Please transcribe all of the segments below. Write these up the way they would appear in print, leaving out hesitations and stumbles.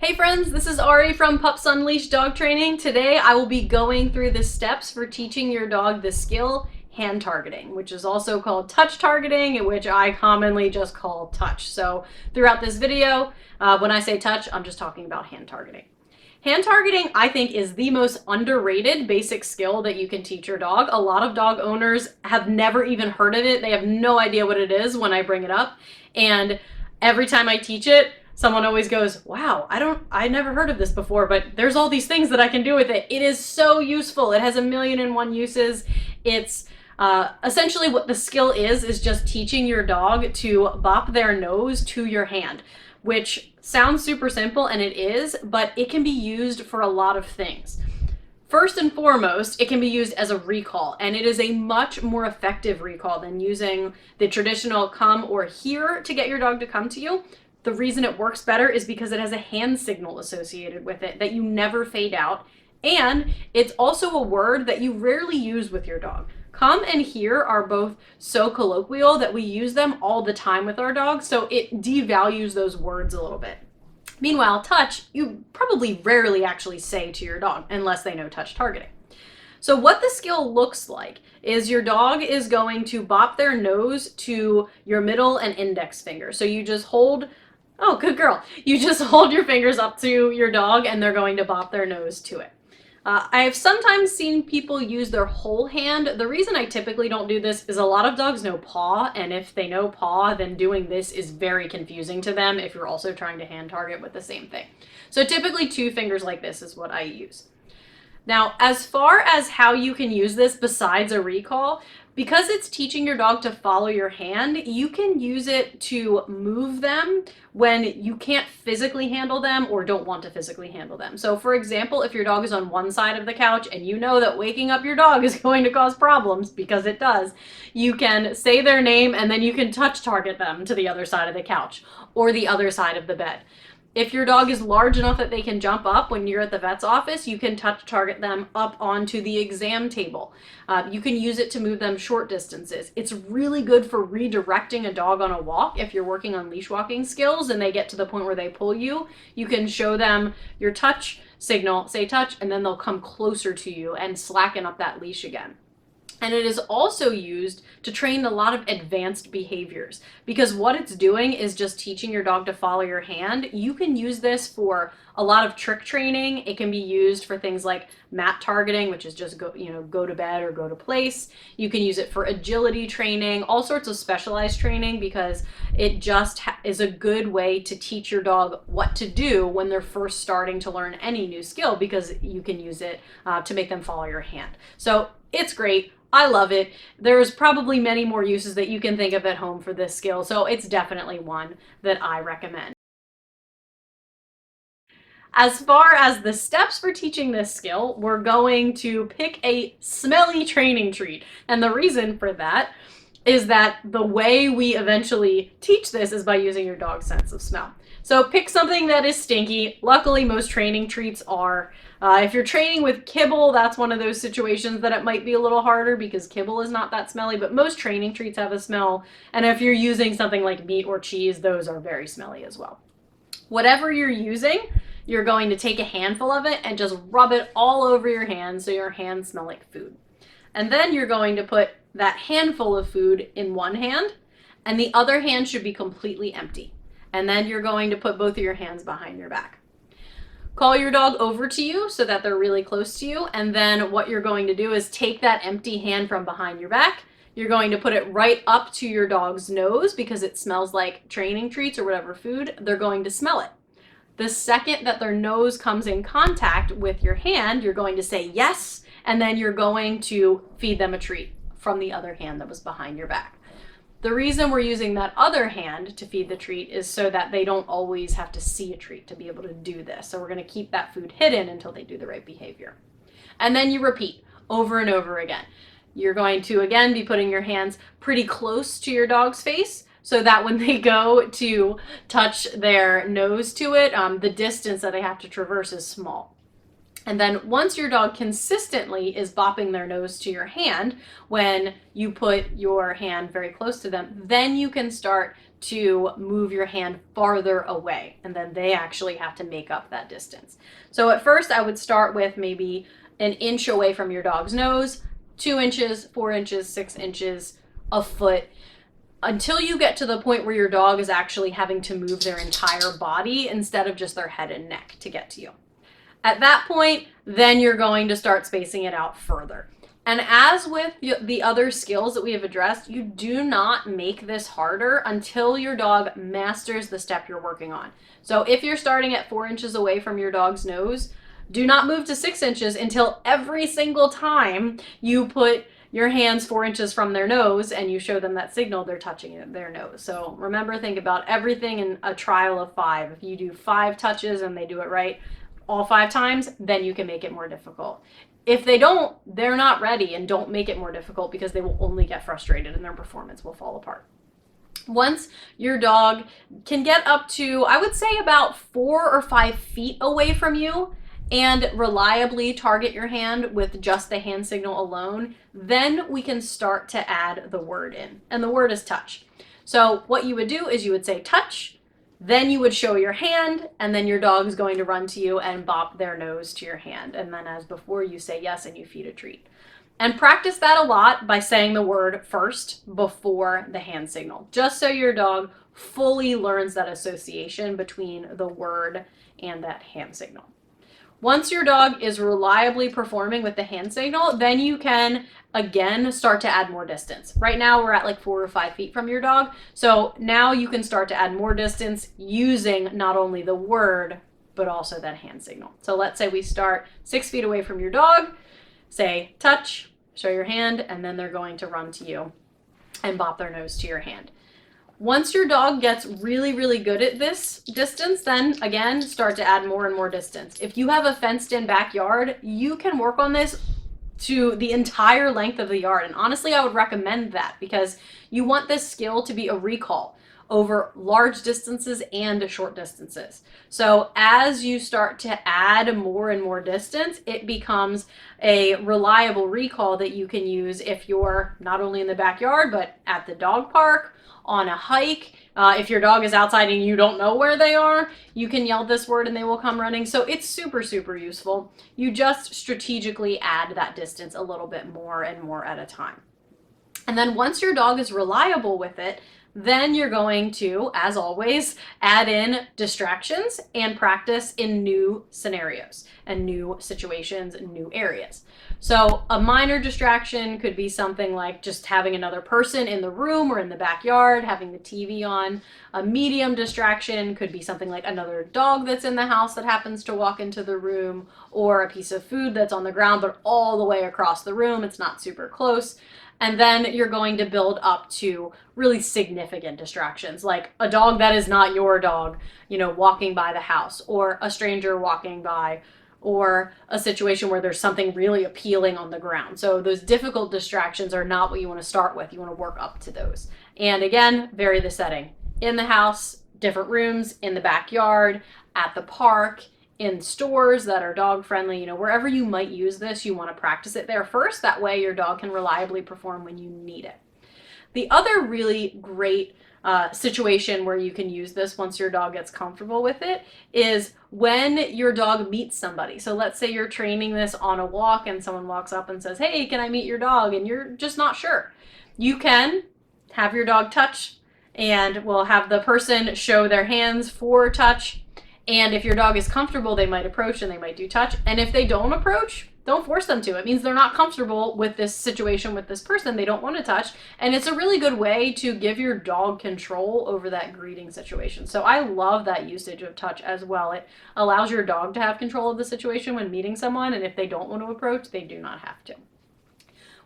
Hey friends, this is Arie from Pups Unleashed Dog Training. Today I will be going through the steps for teaching your dog the skill hand targeting, which is also called touch targeting, which I commonly just call touch. So throughout this video, when I say touch, I'm just talking about hand targeting. Hand targeting, I think, is the most underrated basic skill that you can teach your dog. A lot of dog owners have never even heard of it. They have no idea what it is when I bring it up. And every time I teach it, someone always goes, wow, I never heard of this before, but there's all these things that I can do with it. It is so useful. It has 1,000,001 uses. It's essentially what the skill is just teaching your dog to bop their nose to your hand, which sounds super simple, and it is, but it can be used for a lot of things. First and foremost, it can be used as a recall, and it is a much more effective recall than using the traditional come or here to get your dog to come to you. The reason it works better is because it has a hand signal associated with it that you never fade out, and it's also a word that you rarely use with your dog. Come and here are both so colloquial that we use them all the time with our dogs, so it devalues those words a little bit. Meanwhile, touch, you probably rarely actually say to your dog unless they know touch targeting. So what the skill looks like is your dog is going to bop their nose to your middle and index finger. So you just hold, oh, good girl. You just hold your fingers up to your dog and they're going to bop their nose to it. I have sometimes seen people use their whole hand. The reason I typically don't do this is a lot of dogs know paw, and if they know paw, then doing this is very confusing to them if you're also trying to hand target with the same thing. So typically 2 fingers like this is what I use. Now, as far as how you can use this besides a recall, because it's teaching your dog to follow your hand, you can use it to move them when you can't physically handle them or don't want to physically handle them. So for example, if your dog is on one side of the couch and you know that waking up your dog is going to cause problems, because it does, you can say their name and then you can touch target them to the other side of the couch or the other side of the bed. If your dog is large enough that they can jump up when you're at the vet's office, you can touch target them up onto the exam table. You can use it to move them short distances. It's really good for redirecting a dog on a walk. If you're working on leash walking skills and they get to the point where they pull you, you can show them your touch signal, say touch, and then they'll come closer to you and slacken up that leash again. And it is also used to train a lot of advanced behaviors, because what it's doing is just teaching your dog to follow your hand. You can use this for a lot of trick training. It can be used for things like mat targeting, which is just go to bed or go to place. You can use it for agility training, all sorts of specialized training, because it just is a good way to teach your dog what to do when they're first starting to learn any new skill, because you can use it to make them follow your hand. So it's great. I love it. There's probably many more uses that you can think of at home for this skill, so it's definitely one that I recommend. As far as the steps for teaching this skill, we're going to pick a smelly training treat. And the reason for that is that the way we eventually teach this is by using your dog's sense of smell. So pick something that is stinky. Luckily, most training treats are. If you're training with kibble, that's one of those situations that it might be a little harder because kibble is not that smelly, but most training treats have a smell. And if you're using something like meat or cheese, those are very smelly as well. Whatever you're using, you're going to take a handful of it and just rub it all over your hands so your hands smell like food. And then you're going to put that handful of food in one hand, and the other hand should be completely empty. And then you're going to put both of your hands behind your back. Call your dog over to you so that they're really close to you, and then what you're going to do is take that empty hand from behind your back. You're going to put it right up to your dog's nose because it smells like training treats or whatever food. They're going to smell it. The second that their nose comes in contact with your hand, you're going to say yes, and then you're going to feed them a treat from the other hand that was behind your back. The reason we're using that other hand to feed the treat is so that they don't always have to see a treat to be able to do this. So we're going to keep that food hidden until they do the right behavior. And then you repeat over and over again. You're going to, again, be putting your hands pretty close to your dog's face so that when they go to touch their nose to it, the distance that they have to traverse is small. And then once your dog consistently is bopping their nose to your hand, when you put your hand very close to them, then you can start to move your hand farther away. And then they actually have to make up that distance. So at first I would start with maybe an inch away from your dog's nose, 2 inches, 4 inches, 6 inches, a foot, until you get to the point where your dog is actually having to move their entire body instead of just their head and neck to get to you. At that point, then you're going to start spacing it out further. And as with the other skills that we have addressed, you do not make this harder until your dog masters the step you're working on. So if you're starting at 4 inches away from your dog's nose, do not move to 6 inches until every single time you put your hands 4 inches from their nose and you show them that signal, they're touching their nose. So remember, think about everything in a trial of 5. If you do 5 touches and they do it right all 5 times, then you can make it more difficult. If they don't, they're not ready, and don't make it more difficult because they will only get frustrated and their performance will fall apart. Once your dog can get up to, I would say, about 4 or 5 feet away from you and reliably target your hand with just the hand signal alone, then we can start to add the word in. And the word is touch. So what you would do is you would say touch, then you would show your hand, and then your dog is going to run to you and bop their nose to your hand. And then as before, you say yes and you feed a treat. And practice that a lot by saying the word first before the hand signal, just so your dog fully learns that association between the word and that hand signal. Once your dog is reliably performing with the hand signal, then you can again start to add more distance. Right now we're at like 4 or 5 feet from your dog. So now you can start to add more distance using not only the word, but also that hand signal. So let's say we start 6 feet away from your dog, say touch, show your hand, and then they're going to run to you and bop their nose to your hand. Once your dog gets really, really good at this distance, then again, start to add more and more distance. If you have a fenced-in backyard, you can work on this to the entire length of the yard. And honestly, I would recommend that because you want this skill to be a recall over large distances and short distances. So as you start to add more and more distance, it becomes a reliable recall that you can use if you're not only in the backyard, but at the dog park, on a hike. If your dog is outside and you don't know where they are, you can yell this word and they will come running. So it's super, super useful. You just strategically add that distance a little bit more and more at a time. And then once your dog is reliable with it, then you're going to, as always, add in distractions and practice in new scenarios and new situations and new areas. So a minor distraction could be something like just having another person in the room or in the backyard, having the TV on. A medium distraction could be something like another dog that's in the house that happens to walk into the room, or a piece of food that's on the ground but all the way across the room. It's not super close. And then you're going to build up to really significant distractions, like a dog that is not your dog, walking by the house, or a stranger walking by, or a situation where there's something really appealing on the ground. So those difficult distractions are not what you want to start with. You want to work up to those. And again, vary the setting. In the house, different rooms, in the backyard, at the park, in stores that are dog friendly, wherever you might use this, you want to practice it there first. That way your dog can reliably perform when you need it. The other really great situation where you can use this once your dog gets comfortable with it is when your dog meets somebody. So let's say you're training this on a walk and someone walks up and says, "Hey, can I meet your dog?" And you're just not sure. You can have your dog touch, and we'll have the person show their hands for touch. And if your dog is comfortable, they might approach and they might do touch. And if they don't approach, don't force them to. It means they're not comfortable with this situation with this person. They don't want to touch. And it's a really good way to give your dog control over that greeting situation. So I love that usage of touch as well. It allows your dog to have control of the situation when meeting someone. And if they don't want to approach, they do not have to.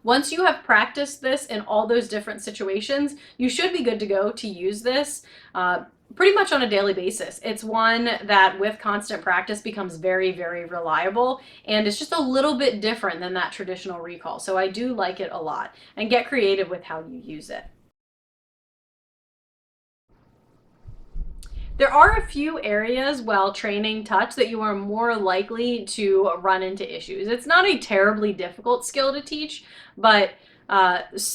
Once you have practiced this in all those different situations, you should be good to go to use this pretty much on a daily basis. It's one that with constant practice becomes very, very reliable, and it's just a little bit different than that traditional recall. So I do like it a lot, and get creative with how you use it. There are a few areas while training touch that you are more likely to run into issues. It's not a terribly difficult skill to teach, but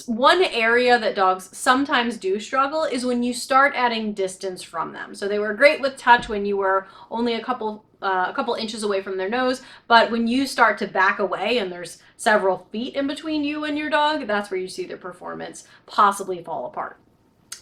one area that dogs sometimes do struggle is when you start adding distance from them. So they were great with touch when you were only a couple inches away from their nose, but when you start to back away and there's several feet in between you and your dog, that's where you see their performance possibly fall apart.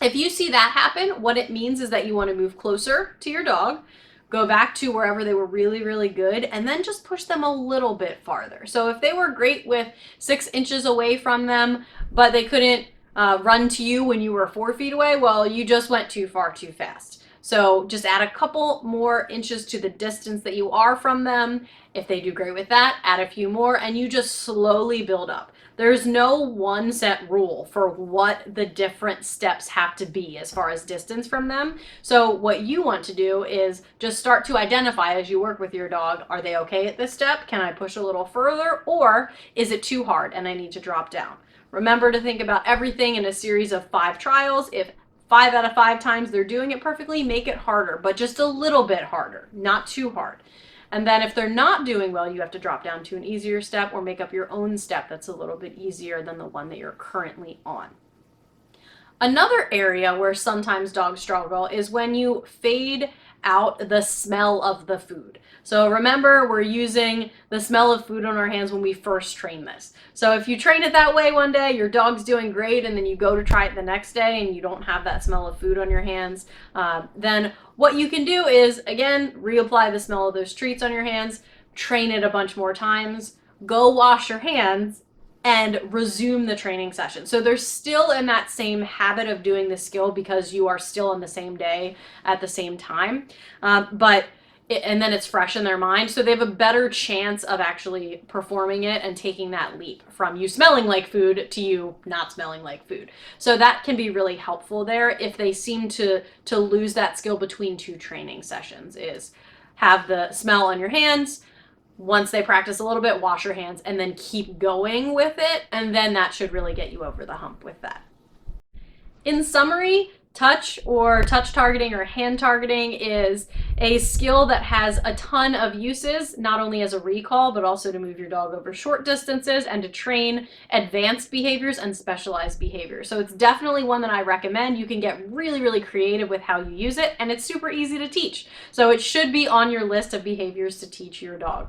If you see that happen, what it means is that you want to move closer to your dog, go back to wherever they were really, really good, and then just push them a little bit farther. So if they were great with 6 inches away from them, but they couldn't run to you when you were 4 feet away, well, you just went too far too fast. So just add a couple more inches to the distance that you are from them. If they do great with that, add a few more, and you just slowly build up. There's no one set rule for what the different steps have to be as far as distance from them. So what you want to do is just start to identify as you work with your dog, are they okay at this step? Can I push a little further? Or is it too hard and I need to drop down? Remember to think about everything in a series of 5 trials. If 5 out of 5 times they're doing it perfectly, make it harder, but just a little bit harder, not too hard. And then if they're not doing well, you have to drop down to an easier step or make up your own step that's a little bit easier than the one that you're currently on. Another area where sometimes dogs struggle is when you fade out the smell of the food. So remember, we're using the smell of food on our hands when we first train this. So if you train it that way one day, your dog's doing great, and then you go to try it the next day and you don't have that smell of food on your hands, then what you can do is, again, reapply the smell of those treats on your hands, train it a bunch more times, go wash your hands, and resume the training session. So they're still in that same habit of doing the skill because you are still on the same day at the same time. And then it's fresh in their mind. So they have a better chance of actually performing it and taking that leap from you smelling like food to you not smelling like food. So that can be really helpful there if they seem to lose that skill between 2 training sessions, is have the smell on your hands. Once they practice a little bit, wash your hands and then keep going with it. And then that should really get you over the hump with that. In summary, touch or touch targeting or hand targeting is a skill that has a ton of uses, not only as a recall, but also to move your dog over short distances and to train advanced behaviors and specialized behaviors. So it's definitely one that I recommend. You can get really, really creative with how you use it, and it's super easy to teach. So it should be on your list of behaviors to teach your dog.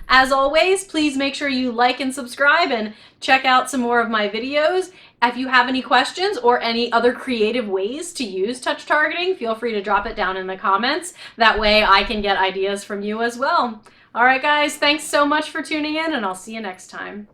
As always, please make sure you like and subscribe and check out some more of my videos. If you have any questions or any other creative ways to use touch targeting, feel free to drop it down in the comments. That way I can get ideas from you as well. All right, guys, thanks so much for tuning in, and I'll see you next time.